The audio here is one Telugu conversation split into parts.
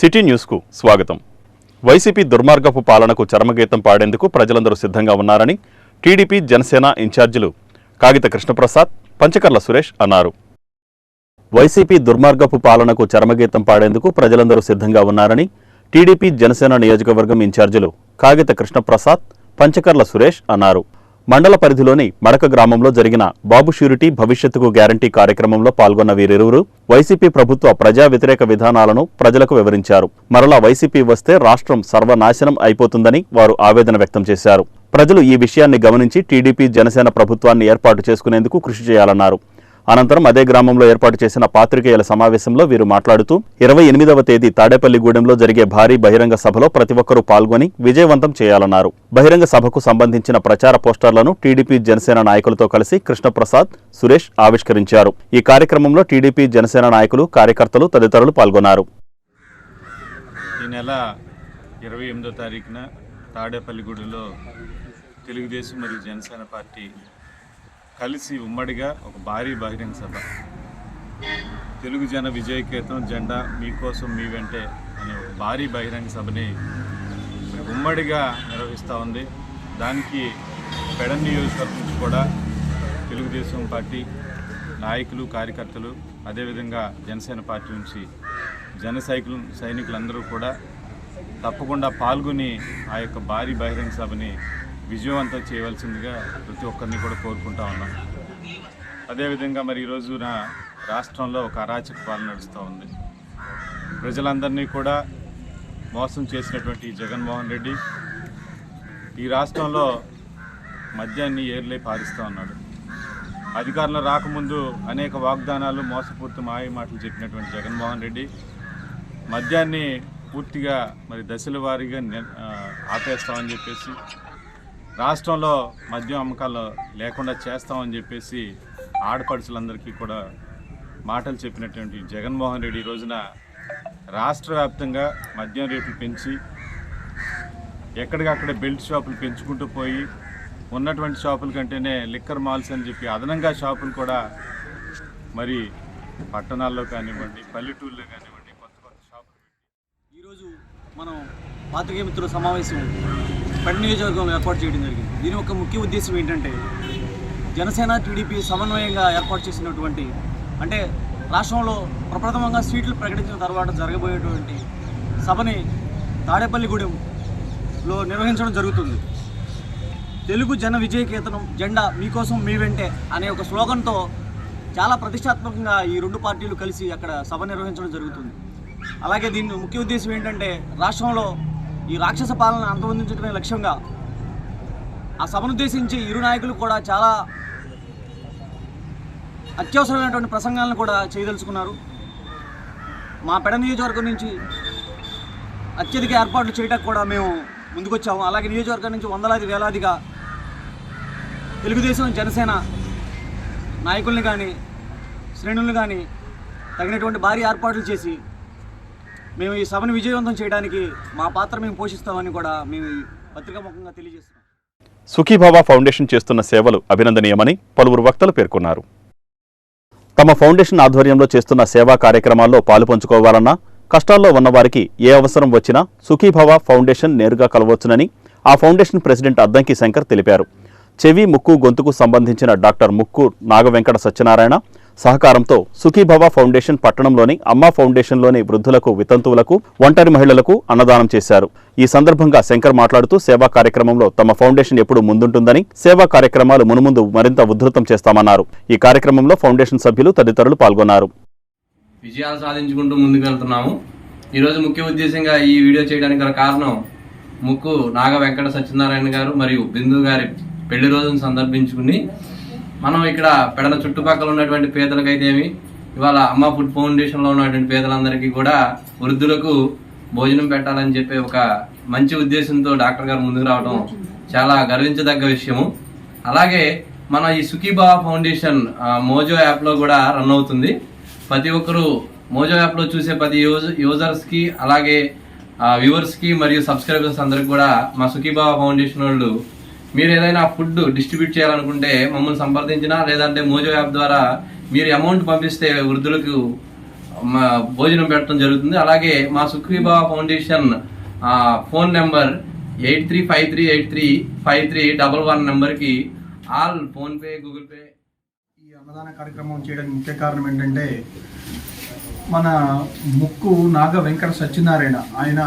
సిటీ న్యూస్కు స్వాగతం. వైసీపీ దుర్మార్గపు పాలనకు చరమగీతం పాడేందుకు ప్రజలందరూ సిద్ధంగా ఉన్నారని టీడీపీ జనసేన ఇన్ఛార్జీలు కాగిత కృష్ణప్రసాద్, పంచకర్ల సురేష్ అన్నారు. వైసీపీ దుర్మార్గపు పాలనకు చరమగీతం పాడేందుకు ప్రజలందరూ సిద్ధంగా ఉన్నారని టీడీపీ జనసేన నియోజకవర్గం ఇన్ఛార్జీలు కాగిత కృష్ణప్రసాద్, పంచకర్ల సురేష్ అన్నారు. మండల పరిధిలోని మడక గ్రామంలో జరిగిన బాబు ష్యూరిటీ భవిష్యత్తుకు గ్యారంటీ కార్యక్రమంలో పాల్గొన్న వీరిరువురు వైసీపీ ప్రభుత్వ ప్రజా వ్యతిరేక విధానాలను ప్రజలకు వివరించారు. మరలా వైసీపీ వస్తే రాష్ట్రం సర్వనాశనం అయిపోతుందని వారు ఆవేదన వ్యక్తం చేశారు. ప్రజలు ఈ విషయాన్ని గమనించి టీడీపీ జనసేన ప్రభుత్వాన్ని ఏర్పాటు చేసుకునేందుకు కృషి చేయాలన్నారు. అనంతరం అదే గ్రామంలో ఏర్పాటు చేసిన పాత్రికేయుల సమావేశంలో వీరు మాట్లాడుతూ 28వ తేదీ తాడేపల్లిగూడెంలో జరిగే భారీ బహిరంగ సభలో ప్రతి ఒక్కరూ పాల్గొని విజయవంతం చేయాలన్నారు. బహిరంగ సభకు సంబంధించిన ప్రచార పోస్టర్లను టీడీపీ జనసేన నాయకులతో కలిసి కృష్ణప్రసాద్, సురేష్ ఆవిష్కరించారు. ఈ కార్యక్రమంలో టీడీపీ జనసేన నాయకులు, కార్యకర్తలు తదితరులు పాల్గొన్నారు. ఈ నెల 28వ తారీఖున తాడేపల్లిగూడెంలో తెలుగుదేశం మరియు జనసేన పార్టీ కలిసి ఉమ్మడిగా ఒక భారీ బహిరంగ సభ, తెలుగు జన విజయకేతం జెండా మీకోసం మీ వెంటే అనే ఒక భారీ బహిరంగ సభని ఉమ్మడిగా నిర్వహిస్తూ ఉంది. దానికి పెడన్ నియోజకవర్గం నుంచి కూడా తెలుగుదేశం పార్టీ నాయకులు, కార్యకర్తలు, అదేవిధంగా జనసేన పార్టీ నుంచి సైనికులందరూ కూడా తప్పకుండా పాల్గొని ఆ యొక్క భారీ బహిరంగ సభని విజయవంతం చేయవలసిందిగా ప్రతి ఒక్కరిని కూడా కోరుకుంటా ఉన్నాం. అదేవిధంగా మరి ఈరోజున రాష్ట్రంలో ఒక అరాచక పాలన నడుస్తూ ఉంది. ప్రజలందరినీ కూడా మోసం చేసినటువంటి జగన్మోహన్ రెడ్డి ఈ రాష్ట్రంలో మద్యాన్ని ఏర్లై పారిస్తూ ఉన్నాడు. అధికారంలో రాకముందు అనేక వాగ్దానాలు, మోసపూర్తి మాయ మాటలు చెప్పినటువంటి జగన్మోహన్ రెడ్డి మద్యాన్ని పూర్తిగా మరి దశల వారీగా ఆపేస్తామని చెప్పేసి, రాష్ట్రంలో మద్యం అమ్మకాలు లేకుండా చేస్తామని చెప్పేసి ఆడపడుచులందరికీ కూడా మాటలు చెప్పినటువంటి జగన్మోహన్ రెడ్డి ఈ రోజున రాష్ట్ర వ్యాప్తంగా మద్యం రేట్లు పెంచి ఎక్కడికక్కడ బెల్ట్ షాపులు పెంచుకుంటూ పోయి ఉన్నటువంటి షాపుల కంటేనే లిక్కర్ మాల్స్ అని చెప్పి అదనంగా షాపులు కూడా మరి పట్టణాల్లో కానివ్వండి, పల్లెటూళ్ళలో కానివ్వండి కొత్త కొత్త షాపులు. ఈరోజు మనం పాత్రికేయ మిత్రుల సమావేశం పెడన్ నియోజకవర్గంలో ఏర్పాటు చేయడం జరిగింది. దీని యొక్క ముఖ్య ఉద్దేశం ఏంటంటే జనసేన, టీడీపీ సమన్వయంగా ఏర్పాటు చేసినటువంటి, అంటే రాష్ట్రంలో ప్రప్రథమంగా సీట్లు ప్రకటించిన తర్వాత జరగబోయేటువంటి సభని తాడేపల్లిగూడెంలో నిర్వహించడం జరుగుతుంది. తెలుగు జన విజయకేతనం జెండా మీకోసం మీ వెంటే అనే ఒక స్లోగన్తో చాలా ప్రతిష్టాత్మకంగా ఈ రెండు పార్టీలు కలిసి అక్కడ సభ నిర్వహించడం జరుగుతుంది. అలాగే దీని ముఖ్య ఉద్దేశం ఏంటంటే రాష్ట్రంలో ఈ రాక్షస పాలన అంతమొందించడమే లక్ష్యంగా ఆ సభనుద్దేశించి ఇరు నాయకులు కూడా చాలా అత్యవసరమైనటువంటి ప్రసంగాలను కూడా చేయదలుచుకున్నారు. మా పెడ నియోజకవర్గం నుంచి అత్యధిక ఏర్పాట్లు చేయడానికి కూడా మేము ముందుకొచ్చాము. అలాగే నియోజకవర్గం నుంచి వందలాది వేలాదిగా తెలుగుదేశం, జనసేన నాయకుల్ని కానీ, శ్రేణుల్ని కానీ తగినటువంటి భారీ ఏర్పాట్లు చేసి మేము ఈ సభను విజయవంతం చేయడానికి మా పాత్ర మేము పోషిస్తామని కూడా మేము పత్రికాముఖంగా తెలియజేస్తున్నాం. సుఖీభావ ఫౌండేషన్ చేస్తున్న సేవలు అభినందనీయమని పలువురు వక్తలు పేర్కొన్నారు. తమ ఫౌండేషన్ ఆధ్వర్యంలో చేస్తున్న సేవా కార్యక్రమాల్లో పాలుపంచుకోవాలన్నా, కష్టాల్లో ఉన్నవారికి ఏ అవసరం వచ్చినా సుఖీభావ ఫౌండేషన్ నేరుగా కలవచ్చునని ఆ ఫౌండేషన్ ప్రెసిడెంట్ అద్దంకి శంకర్ తెలిపారు. చెవి, ముక్కు, గొంతుకు సంబంధించిన డాక్టర్ ముక్కు నాగవెంకట సత్యనారాయణ సహకారంతో సుఖీభవ ఫౌండేషన్ పట్టణంలోని అమ్మా ఫౌండేషన్లోని వృద్ధులకు, వితంతువులకు, ఒంటరి మహిళలకు అన్నదానం చేశారు. ఈ సందర్భంగా శంకర్ మాట్లాడుతూ సేవా కార్యక్రమంలో తమ ఫౌండేషన్ ఎప్పుడూ ముందుంటుందని, సేవా కార్యక్రమాలు మునుముందు మరింత ఉధృతం చేస్తామన్నారు. ఈ కార్యక్రమంలో ఫౌండేషన్ సభ్యులు తదితరులు పాల్గొన్నారు. విజయాలు సాధించుకుంటూ ముందుకు వెళ్తున్నాము. ఈరోజు ముఖ్య ఉద్దేశంగా ఈ వీడియో చేయడానికి గల కారణం ముక్కు నాగ వెంకట సత్యనారాయణ గారు మరియు బిందు గారి పెళ్లి రోజును సందర్భించుకుని మనం ఇక్కడ పెడన చుట్టుపక్కల ఉన్నటువంటి పేదలకైతే ఏమి, ఇవాళ అమ్మ ఫుడ్ ఫౌండేషన్లో ఉన్నటువంటి పేదలందరికీ కూడా వృద్ధులకు భోజనం పెట్టాలని చెప్పి ఒక మంచి ఉద్దేశంతో డాక్టర్ గారు ముందుకు రావడం చాలా గర్వించదగ్గ విషయము. అలాగే మన ఈ సుఖీభావ ఫౌండేషన్ మోజో యాప్లో కూడా రన్ అవుతుంది. ప్రతి ఒక్కరూ మోజో యాప్లో చూసే ప్రతి యూజర్స్కి, అలాగే వ్యూవర్స్కి మరియు సబ్స్క్రైబర్స్ అందరికి కూడా మా సుఖీభావ ఫౌండేషన్ వాళ్ళు మీరు ఏదైనా ఫుడ్ డిస్ట్రిబ్యూట్ చేయాలనుకుంటే మమ్మల్ని సంప్రదించినా, లేదంటే మోజో యాప్ ద్వారా మీరు అమౌంట్ పంపిస్తే వృద్ధులకు భోజనం పెట్టడం జరుగుతుంది. అలాగే మా సుఖీభావ ఫౌండేషన్ ఫోన్ నెంబర్ 8353835311 నెంబర్కి ఆల్ ఫోన్పే, గూగుల్ పే. ఈ అన్నదాన కార్యక్రమం చేయడానికి ముఖ్య కారణం ఏంటంటే మన ముక్కు నాగ వెంకట సత్యనారాయణ, ఆయన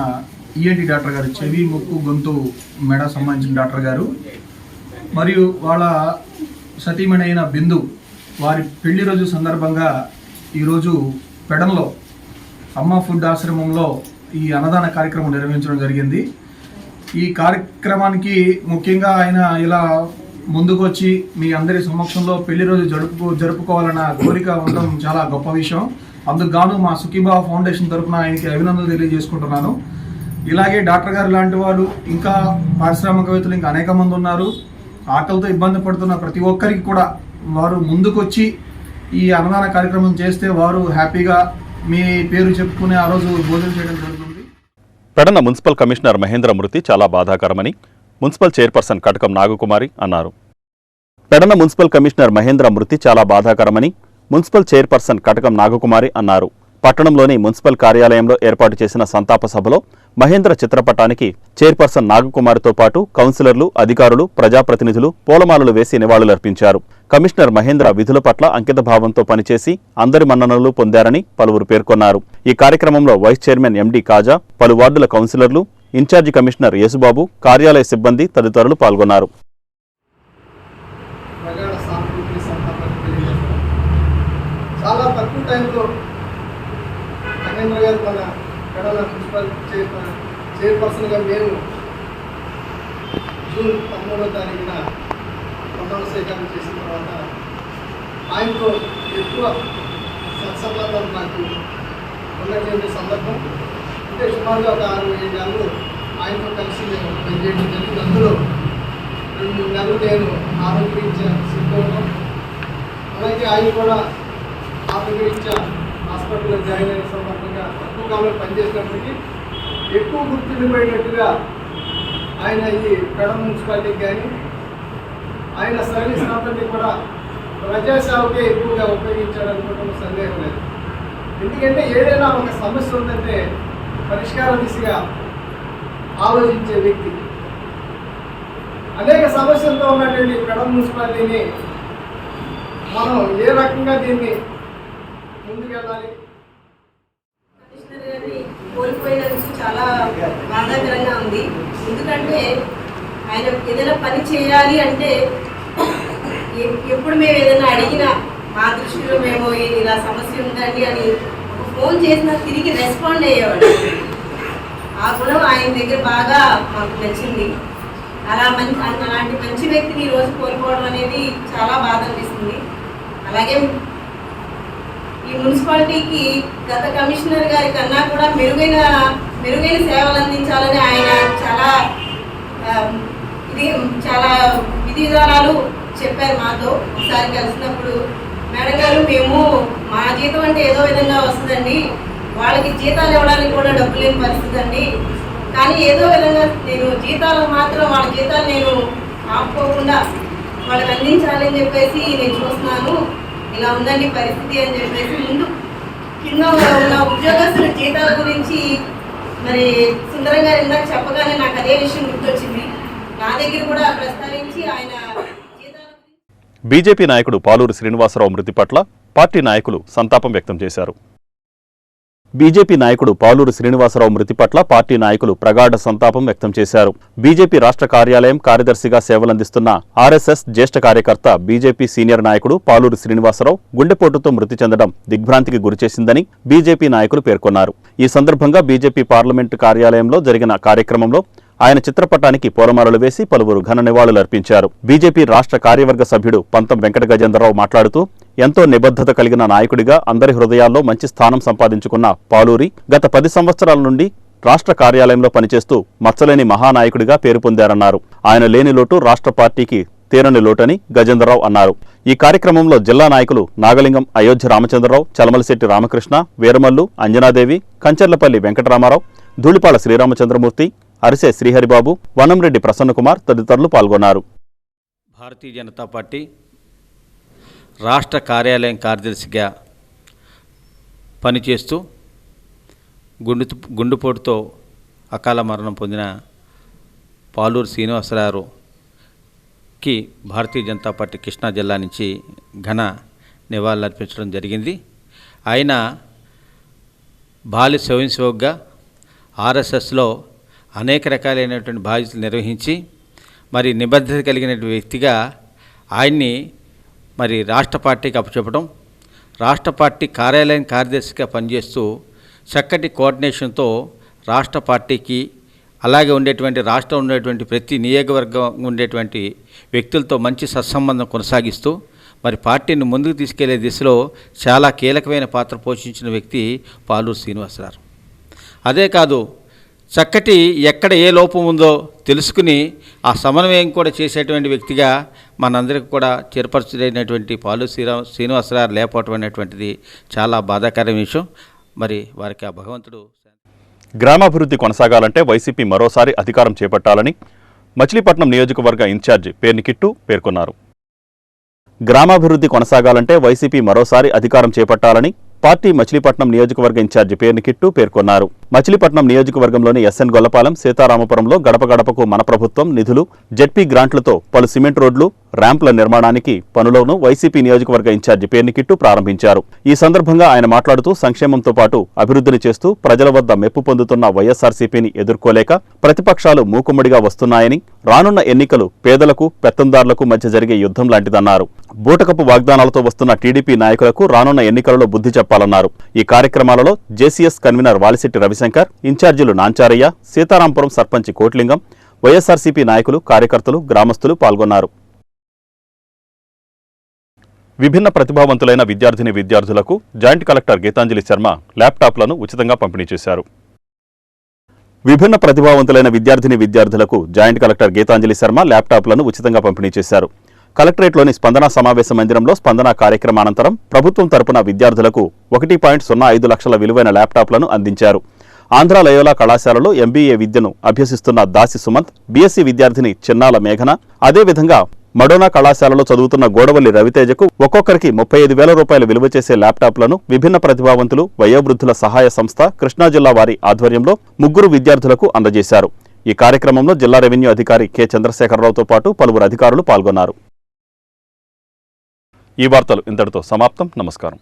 ఈఎన్టీ డాక్టర్ గారు, చెవి ముక్కు గొంతు మెడ సంబంధించిన డాక్టర్ గారు, మరియు వాళ్ళ సతీమణి అయిన బిందు వారి పెళ్లి రోజు సందర్భంగా ఈరోజు పెడంలో అమ్మ ఫుడ్ ఆశ్రమంలో ఈ అన్నదాన కార్యక్రమం నిర్వహించడం జరిగింది. ఈ కార్యక్రమానికి ముఖ్యంగా ఆయన ఇలా ముందుకు వచ్చి మీ అందరి సమక్షంలో పెళ్లి రోజు జరుపుకోవాలన్న కోరిక ఉండడం చాలా గొప్ప విషయం. అందుకు గాను మా సుఖీభావ ఫౌండేషన్ తరఫున ఆయనకి అభినందనలు తెలియజేసుకుంటున్నాను. ఇలాగే డాక్టర్ గారు లాంటి వాళ్ళు ఇంకా పారిశ్రామికవేత్తలు ఇంకా అనేక మంది ఉన్నారు. ఆకలితో ఇబ్బంది పడుతున్న ప్రతి ఒక్కరికి కూడా వారు ముందుకు వచ్చి ఈ అన్నదాన కార్యక్రమం చేస్తే వారు హ్యాపీగా మీ పేరు చెప్పుకుని ఆ రోజు భోజనం చేయడం జరుగుతుంది. పెడన మున్సిపల్ కమిషనర్ మహేంద్ర మృతి చాలా బాధాకరమని మున్సిపల్ చైర్పర్సన్ కటకం నాగకుమారి అన్నారు. పెడన మున్సిపల్ కమిషనర్ మహేంద్ర మృతి చాలా బాధాకరమని మున్సిపల్ చైర్పర్సన్ కటకం నాగకుమారి అన్నారు. పట్టణంలోని మున్సిపల్ కార్యాలయంలో ఏర్పాటు చేసిన సంతాప సభలో మహేంద్ర చిత్రపటానికి చైర్పర్సన్ నాగకుమారితో పాటు కౌన్సిలర్లు, అధికారులు, ప్రజాప్రతినిధులు పూలమాలలు వేసి నివాళులర్పించారు. కమిషనర్ మహేంద్ర విధుల పట్ల అంకితభావంతో పనిచేసి అందరి మన్ననలు పొందారని పలువురు పేర్కొన్నారు. ఈ కార్యక్రమంలో వైస్ చైర్మన్ ఎండి కాజా, పలు వార్డుల కౌన్సిలర్లు, ఇన్ఛార్జి కమిషనర్ యేసుబాబు, కార్యాలయ సిబ్బంది తదితరులు పాల్గొన్నారు. చాలా తక్కువ టైంలో మహేంద్ర గారు మన పెడల మున్సిపల్ చైర్పర్సన్గా మేము జూన్ 13వ తారీఖున ప్రమాణ స్వీకారం చేసిన తర్వాత ఆయనతో ఎక్కువ సత్సంబంధాలు నాకు ఉన్నటువంటి సందర్భం. అంటే సుమారుగా ఒక 6-7 నెలలు ఆయనతో కలిసి నేను పనిచేయడం జరిగింది. అందులో 2 నెలలు నేను ఆరోగ్యరీత్యా సిద్ధం, అలాగే ఆయన కూడా ఆరోగ్యరీత్యా హాస్పిటల్లో జాయిన్ అయిన సందర్భంగా తక్కువ కాలంలో పనిచేసినప్పటికీ ఎక్కువ గుర్తుండిపోయేటట్టుగా ఆయన ఈ పెడ మున్సిపాలిటీకి కానీ ఆయన సర్వీస్ అంతటి కూడా ప్రజాసేవకే ఎక్కువగా ఉపయోగించాడనుకోవడం సందేహం లేదు. ఎందుకంటే ఏదైనా ఒక సమస్య ఉందంటే పరిష్కార దిశగా ఆలోచించే వ్యక్తి. అనేక సమస్యలతో ఉన్నటువంటి పెడ మున్సిపాలిటీని మనం ఏ రకంగా దీన్ని ముందుకెళ్ళాలి. కమిషనర్ గారిని కోల్పోయినందుకు చాలా బాధాకరంగా ఉంది. ఎందుకంటే ఆయన ఏదైనా పని చేయాలి అంటే ఎప్పుడు మేము ఏదైనా అడిగినా మా దృష్టిలో మేము ఇలా సమస్య ఉందండి అని ఫోన్ చేసినా తిరిగి రెస్పాండ్ అయ్యేవాడు. ఆ గుణం ఆయన దగ్గర బాగా మాకు నచ్చింది. అలాంటి మంచి వ్యక్తిని ఈరోజు కోల్పోవడం అనేది చాలా బాధ అనిపిస్తుంది. అలాగే ఈ మున్సిపాలిటీకి గత కమిషనర్ గారి కన్నా కూడా మెరుగైన సేవలు అందించాలని ఆయన చాలా విధి విధానాలు చెప్పారు మాతో. ఒకసారి కలిసినప్పుడు మేడం గారు, మేము మా జీతం అంటే ఏదో విధంగా వస్తుందండి, వాళ్ళకి జీతాలు ఇవ్వడానికి కూడా డబ్బు లేని పరిస్థితి అండి, కానీ ఏదో విధంగా నేను జీతాలకు మాత్రం వాళ్ళ జీతాలు నేను ఆపుకోకుండా వాళ్ళకి అందించాలి అని చెప్పేసి నేను చూస్తున్నాను. ఇలా ఉందండి పరిస్థితి అని చెప్పేసి ముందు కింద ఉన్న ఉద్యోగస్తుల జీతాల గురించి మరి సుందరం గారు ఇందాక చెప్పగానే నాకు అదే విషయం గుర్తొచ్చింది. నా దగ్గర కూడా ప్రస్తావించి ఆయన బీజేపీ నాయకుడు పాలూరి శ్రీనివాసరావు మృతి పట్ల పార్టీ నాయకులు సంతాపం వ్యక్తం చేశారు. బీజేపీ నాయకుడు పాలూరి శ్రీనివాసరావు మృతి పట్ల పార్టీ నాయకులు ప్రగాఢ సంతాపం వ్యక్తం చేశారు. బీజేపీ రాష్ట్ర కార్యాలయం కార్యదర్శిగా సేవలందిస్తున్న ఆర్ఎస్ఎస్ జ్యేష్ఠ కార్యకర్త బీజేపీ సీనియర్ నాయకుడు పాలూరి శ్రీనివాసరావు గుండెపోటుతో మృతి చెందడం దిగ్భ్రాంతికి గురిచేసిందని బీజేపీ నాయకులు పేర్కొన్నారు. ఈ సందర్భంగా బీజేపీ పార్లమెంటు కార్యాలయంలో జరిగిన కార్యక్రమంలో ఆయన చిత్రపటానికి పూలమాలలు వేసి పలువురు ఘన నివాళులర్పించారు. బీజేపీ రాష్ట్ర కార్యవర్గ సభ్యుడు పంతం వెంకట గజేంద్రరావు మాట్లాడుతూ, ఎంతో నిబద్ధత కలిగిన నాయకుడిగా అందరి హృదయాల్లో మంచి స్థానం సంపాదించుకున్న పాలూరి గత 10 సంవత్సరాల నుండి రాష్ట్ర కార్యాలయంలో పనిచేస్తూ మచ్చలేని మహానాయకుడిగా పేరు పొందారన్నారు. ఆయన లేని లోటు రాష్ట్ర పార్టీకి తీరని లోటని గజేంద్రరావు అన్నారు. ఈ కార్యక్రమంలో జిల్లా నాయకులు నాగలింగం అయోధ్య రామచంద్రరావు, చలమలశెట్టి రామకృష్ణ, వీరమల్లు, అంజనాదేవి, కంచర్లపల్లి వెంకటరామారావు, ధూళిపాళ శ్రీరామచంద్రమూర్తి, అరిసే శ్రీహరిబాబు, వనంరెడ్డి ప్రసన్నకుమార్ తదితరులు పాల్గొన్నారు. భారతీయ జనతా పార్టీ రాష్ట్ర కార్యాలయం కార్యదర్శిగా పనిచేస్తూ గుండెపోటుతో అకాల మరణం పొందిన పాలూరు శ్రీనివాసరావుకి భారతీయ జనతా పార్టీ కృష్ణా జిల్లా నుంచి ఘన నివాళులర్పించడం జరిగింది. ఆయన బాల్య స్వయం సేవకుగా ఆర్ఎస్ఎస్లో అనేక రకాలైనటువంటి బాధ్యతలు నిర్వహించి మరి నిబద్ధత కలిగిన వ్యక్తిగా ఆయన్ని మరి రాష్ట్ర పార్టీకి అప్పచెప్పడం, రాష్ట్ర పార్టీ కార్యాలయం కార్యదర్శిగా పనిచేస్తూ చక్కటి కోఆర్డినేషన్తో రాష్ట్ర పార్టీకి అలాగే ఉండేటువంటి రాష్ట్రం ఉండేటువంటి ప్రతి నియోజకవర్గం ఉండేటువంటి వ్యక్తులతో మంచి సత్సంబంధం కొనసాగిస్తూ మరి పార్టీని ముందుకు తీసుకెళ్లే దిశలో చాలా కీలకమైన పాత్ర పోషించిన వ్యక్తి పాలూరు శ్రీనివాసరావు. అదే కాదు, చక్కటి ఎక్కడ ఏ లోపం ఉందో తెలుసుకుని ఆ సమన్వయం కూడా చేసేటువంటి వ్యక్తిగా మనందరికీ కూడా చేర్పరచలేనటువంటి పాలూరు శ్రీనివాసరావు లేకపోవటం అనేటువంటిది చాలా బాధాకరమైన విషయం. మరి వారికి ఆ భగవంతుడు గ్రామాభివృద్ధి కొనసాగాలంటే వైసీపీ మరోసారి అధికారం చేపట్టాలని మచిలీపట్నం నియోజకవర్గ ఇన్ఛార్జి పేర్ని కిట్టు పేర్కొన్నారు. గ్రామాభివృద్ధి కొనసాగాలంటే వైసీపీ మరోసారి అధికారం చేపట్టాలని పార్టీ మచిలీపట్నం నియోజకవర్గ ఇన్ఛార్జి పేర్ని కిట్టు పేర్కొన్నారు. మచిలీపట్నం నియోజకవర్గంలోని ఎస్ఎన్ గొల్లపాలెం, సీతారామపురంలో గడప గడపకు మన ప్రభుత్వం నిధులు, జెడ్పీ గ్రాంట్లతో పలు సిమెంట్ రోడ్లు, ర్యాంపుల నిర్మాణానికి పనులను వైసీపీ నియోజకవర్గ ఇన్ఛార్జి పేర్ని కిట్టు ప్రారంభించారు. ఈ సందర్భంగా ఆయన మాట్లాడుతూ సంక్షేమంతో పాటు అభివృద్ధిని చేస్తూ ప్రజల వద్ద మెప్పు పొందుతున్న వైఎస్ఆర్సీపీని ఎదుర్కోలేక ప్రతిపక్షాలు మూకుమ్మడిగా వస్తున్నాయని, రానున్న ఎన్నికలు పేదలకు పెత్తందారులకు మధ్య జరిగే యుద్ధం లాంటిదన్నారు. బూటకపు వాగ్దానాలతో వస్తున్న టీడీపీ నాయకులకు రానున్న ఎన్నికలలో బుద్ధి చెప్పాలన్నారు. ఈ కార్యక్రమాలలో జేసీఎస్ కన్వీనర్ వాలిశెట్టి రవిశంకర్, ఇన్ఛార్జీలు నాంచారయ్య, సీతారాంపురం సర్పంచ్ కోట్లింగం, వైఎస్ఆర్సీపీ నాయకులు, కార్యకర్తలు, గ్రామస్తులు పాల్గొన్నారు. విభిన్న ప్రతిభావంతులైన విద్యార్థులకు జాయింట్ కలెక్టర్ గీతాంజలి శర్మ ల్యాప్టాప్లను ఉచితంగా పంపిణీ చేశారు. విభిన్న ప్రతిభావంతులైన విద్యార్థులకు జాయింట్ కలెక్టర్ గీతాంజలి శర్మ ల్యాప్టాప్లను ఉచితంగా పంపిణీ చేశారు. కలెక్టరేట్లోని స్పందన సమావేశ మందిరంలో స్పందన కార్యక్రమానంతరం ప్రభుత్వం తరపున విద్యార్థులకు 1.05 లక్షల విలువైన ల్యాప్టాప్లను అందించారు. ఆంధ్ర లయోలా కళాశాలలో ఎంబీఏ విద్యను అభ్యసిస్తున్న దాసి సుమంత్, బీఎస్సీ విద్యార్థిని చిన్నాల మేఘన, అదేవిధంగా మడోనా కళాశాలలో చదువుతున్న గోడవల్లి రవితేజకు ఒక్కొక్కరికి 35,000 రూపాయలు విలువ చేసే ల్యాప్టాప్లను విభిన్న ప్రతిభావంతులు, వయోవృద్ధుల సహాయ సంస్థ కృష్ణా జిల్లా వారి ఆధ్వర్యంలో 3 విద్యార్థులకు అందజేశారు. ఈ కార్యక్రమంలో జిల్లా రెవెన్యూ అధికారి కె చంద్రశేఖరరావుతో పాటు పలువురు అధికారులు పాల్గొన్నారు. ఈ వార్తలు ఇంతటితో సమాప్తం. నమస్కారం.